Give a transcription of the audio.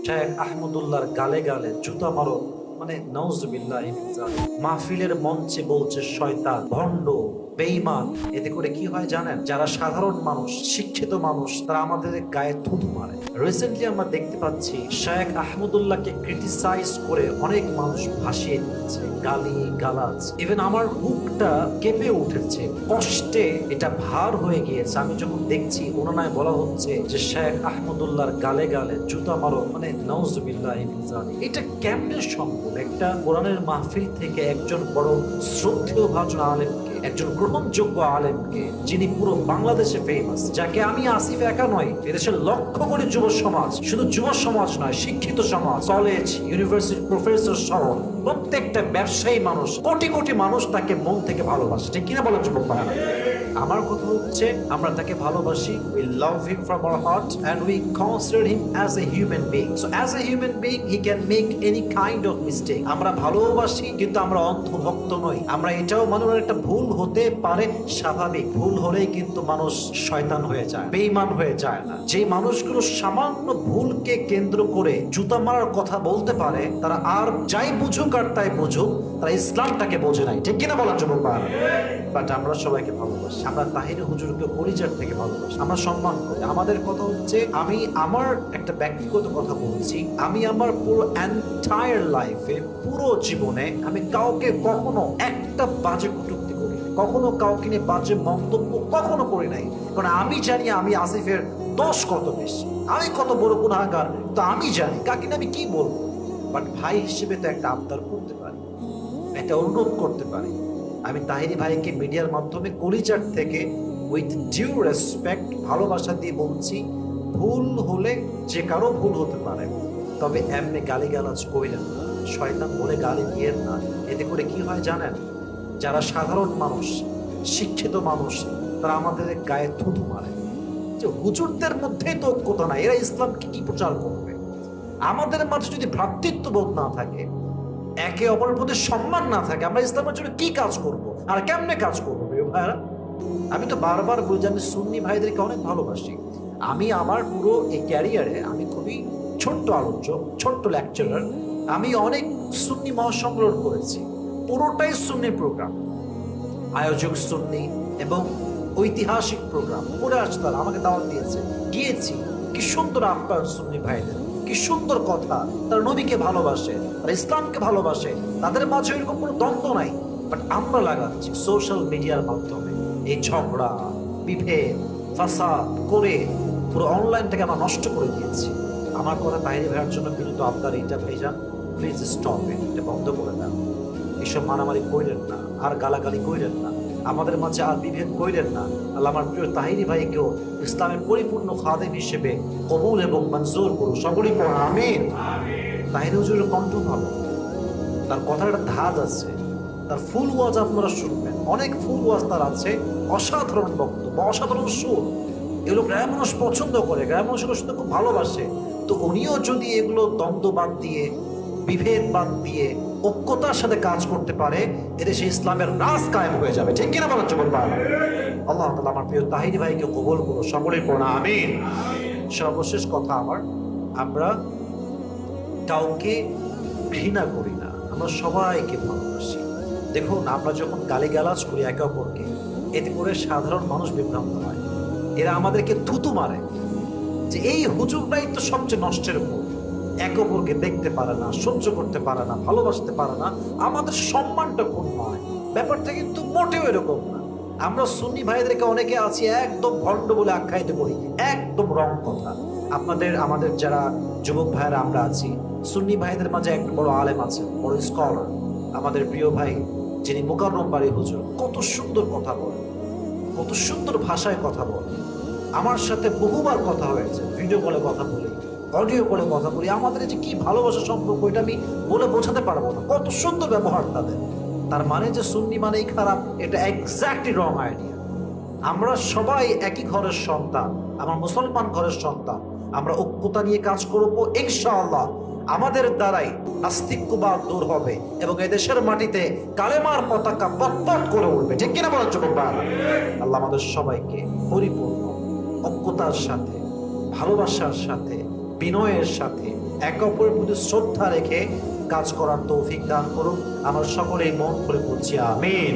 শায়েখ আহমদুল্লাহর গালে গালে জুতা মারো, মানে নাউজুবিল্লাহি মিন যালিক। মাহফিলের মঞ্চে বলছে শয়তান, ভণ্ড, বেঈমান। এতে করে কি হয় জানেন? যারা সাধারণ মানুষ, শিক্ষিত মানুষ, তারা আমাদের গায়ে থুতু মারে। রিসেন্টলি আমরা দেখতে পাচ্ছি শায়েখ আহমদুল্লাহকে ক্রিটিসাইজ করে অনেক মানুষ ভাসিয়ে দিচ্ছে, গালি গালাজ। ইভেন আমার বুকটা কেঁপে উঠেছে, কষ্টে এটা ভার হয়ে গিয়েছে। আমি যখন দেখছি ওনানায় বলা হচ্ছে যে শায়েখ আহমদুল্লাহর গালে গালে জুতা মারো, মানে নাউজুবিল্লাহি মিন যালিক। এটা কেমনে সম্ভব? একটা কোরআনের মাহফিল থেকে একজন বড় শ্রদ্ধেয় ভাজন আলেমকে, একজন গ্রহণযোগ্য আলেমকে, যিনি পুরো বাংলাদেশে ফেমাস, যাকে আমি আসিফ একা নয়, এদেশের লক্ষ কোটি যুব সমাজ, শুধু যুব সমাজ নয়, শিক্ষিত সমাজ, কলেজ, ইউনিভার্সিটি প্রফেসর সহ প্রত্যেকটা ব্যবসায়ী মানুষ, কোটি কোটি মানুষ তাকে মন থেকে ভালোবাসে। ঠিক কিনা বলেন যুবক ভাইরা? আমার কথা হচ্ছে আমরা তাকে ভালোবাসি, we love him from our heart and we consider him as a human being. So as a human being he can make any kind of mistake. আমরা ভালোবাসি কিন্তু আমরা অন্ধভক্ত নই। আমরা এটাও মানুষের একটা ভুল হতে পারে, স্বাভাবিক। ভুল হলেই কিন্তু মানুষ শয়তান হয়ে যায়, বেঈমান হয়ে যায় না। যে মানুষগুলো সামান্য ভুলকে কেন্দ্র করে জুতা মারার কথা বলতে পারে, তারা আর যাই বুঝুক আর তাই বুঝুক, তারা ইসলামটাকে বোঝে নাই। ঠিক কিনা বলার যুবক ভাইরা? বাট আমরা সবাইকে ভালোবাসি, আমরা তাহির হুজুরকে পরিচয় থেকে ভালোবাসি, আমরা সম্মান করি। আমাদের কথা হচ্ছে, আমি আমার একটা ব্যক্তিগত কথা বলছি, আমি আমার পুরো এন্টায়ার লাইফে, পুরো জীবনে আমি কাউকে কখনো একটা বাজে কটূক্তি করি, কখনো কাউকে নিয়ে বাজে মন্তব্য কখনো করি নাই। কারণ আমি জানি আমি আসিফের দোষ কত বেশি, আমি কত বড় গুনাহগার, তো আমি জানি কাকে আমি কি বলবো। বাট ভাই হিসেবে তো একটা আবদার করতে পারি, একটা অনুরোধ করতে পারি। আমি তাহিরি ভাইকে মিডিয়ার মাধ্যমে কলিজার থেকে উইথ ডিউ রেসপেক্ট, ভালোবাসা দিয়ে বলছি, ভুল হলে যে কারো ভুল হতে পারে, তবে এমনি গালিগালাজ কইলেন না, শয়তান বলে গালি দিয়েন না। এতে করে কি হয় জানেন? যারা সাধারণ মানুষ, শিক্ষিত মানুষ, তারা আমাদের গায়ে থুতু মারে। যে হুজুরদের মধ্যেই তো ঐক্যতা নাই, এরা ইসলামকে কি প্রচার করবে? আমাদের মাঝে যদি ভ্রাতৃত্ববোধ না থাকে, একে অপরের প্রতি সম্মান না থাকে, আমরা ইসলামের জন্য কি কাজ করব আর কেমনে কাজ করবো ভাইরা? আমি তো বারবার বলি যে আমি সুন্নি ভাইদেরকে অনেক ভালোবাসি। আমি আমার পুরো এই ক্যারিয়ারে আমি খুবই ছোট্ট আলোচক, ছোট্ট লেকচারার। আমি অনেক সুন্নি মহাসম্মেলন করেছি, পুরোটাই সুন্নি প্রোগ্রাম, আয়োজক সুন্নি এবং ঐতিহাসিক প্রোগ্রাম করে আসতে তারা আমাকে দাওয়াত দিয়েছে, গিয়েছি। কি সুন্দর আপ্যায়ন সুন্নি ভাইদের, কি সুন্দর কথা। তারা নবীকে ভালোবাসে, তারা ইসলামকে ভালোবাসে, তাদের মাঝে এরকম কোনো দ্বন্দ্ব নাই। বাট আমরা লাগাচ্ছি সোশ্যাল মিডিয়ার মাধ্যমে এই ঝগড়া, বিভেদ, ফাসাদ করে পুরো অনলাইনটাকে আমরা নষ্ট করে দিয়েছি। আমার কথা তাহিরি ভাইয়ের জন্য বিনীত আবদার এইটা, ভাইজান প্লিজ স্টপ ইট, এটা বন্ধ করে দেন। এসব মারামারি কইলেন না, আর গালাগালি কইলেন না, আমাদের মাঝে আর বিভেদ কইলেন না। আল্লাহ আমার প্রিয় তাহিরি ভাইকেও ইসলামের পরিপূর্ণ খাদেম হিসেবে কবুল এবং মঞ্জুর করুন। সকলেই পড়ুন আমিন। তাহিরি হুজুরের কণ্ঠ ভালো, তার কথার একটা ধাঁধ আছে, তার ফুল ওয়াজ আপনারা শুনবেন, অনেক ফুল ওয়াজ তার আছে, অসাধারণ বক্তব্য, অসাধারণ সুর। এগুলো গ্রামের মানুষ পছন্দ করে, গ্রামের মানুষ শুনতে খুব ভালোবাসে। তো উনিও যদি এগুলো দ্বন্দ্ব বাদ দিয়ে, বিভেদ বাদ দিয়ে ঐক্যতার সাথে কাজ করতে পারে, এদেশে ইসলামের রাজ কায়েম হয়ে যাবে। ঠিক কিনা বলার জন্য আল্লাহ তাআলা আমার প্রিয় তাহিরি ভাইকে কবুল করো, সকলেই পড়ুন আমিন। সর্বশেষ কথা আমার, আমরা কাউকে ঘৃণা করি না, আমরা সবাইকে ভালোবাসি। দেখুন, আমরা যখন গালিগালাজ করি একে অপরকে, এতে করে সাধারণ মানুষ বিভ্রান্ত হয়। এরা আমাদেরকে থুতু মারে যে এই হুজুরটাই তো সবচেয়ে নষ্টের মূল, একে অপরকে দেখতে পারে না, সহ্য করতে পারে না, ভালোবাসতে পারে না, আমাদের সম্মানটা ক্ষুণ্ণ হয়। ব্যাপারটা কিন্তু মোটেও এরকম না। আমরা সুন্নি ভাইদেরকে অনেকে আছি একদম ভণ্ড বলে আখ্যায়িত করি, একদম রং কথা। আমাদের যারা যুবক ভাইয়েরা আমরা আছি, সুন্নি ভাইদের মাঝে একটা বড় আলেম আছে, বড় স্কলার, আমাদের প্রিয় ভাই যিনি মোকাররম বাড়ি হুজুর, কত সুন্দর কথা বলে, কত সুন্দর ভাষায় কথা বলে। আমার সাথে বহুবার কথা হয়েছে, ভিডিও কলে কথা বলি, অডিও কলে কথা বলি। আমাদের যে কি ভালোবাসার সম্পর্ক, এটা আমি বলে বোঝাতে পারবো না, কত সুন্দর ব্যবহার তাদের। তার মানে যে সুন্নি মানেই খারাপ, এটা এক্স্যাক্টলি রং আইডিয়া। আমরা সবাই একই ঘরের সন্তান, আমার মুসলমান ঘরের সন্তান। আমরা ঐক্যতা নিয়ে কাজ করবো ইনশাআল্লাহ। আমাদের দ্বারাই নাস্তিক্যবাদ দূর হবে এবং এদেশের মাটিতে কালেমার পতাকা পতপত করে উঠবে। ঠিক কিনা বলার যুবক ভাই? আল্লাহ আমাদের সবাইকে পরিপূর্ণ ঐক্যতার সাথে, ভালোবাসার সাথে, বিনয়ের সাথে একে অপরের প্রতি শ্রদ্ধা রেখে কাজ করার তৌফিক দান করুন। আমরা সকলেই মন খুলে বলছি আমিন।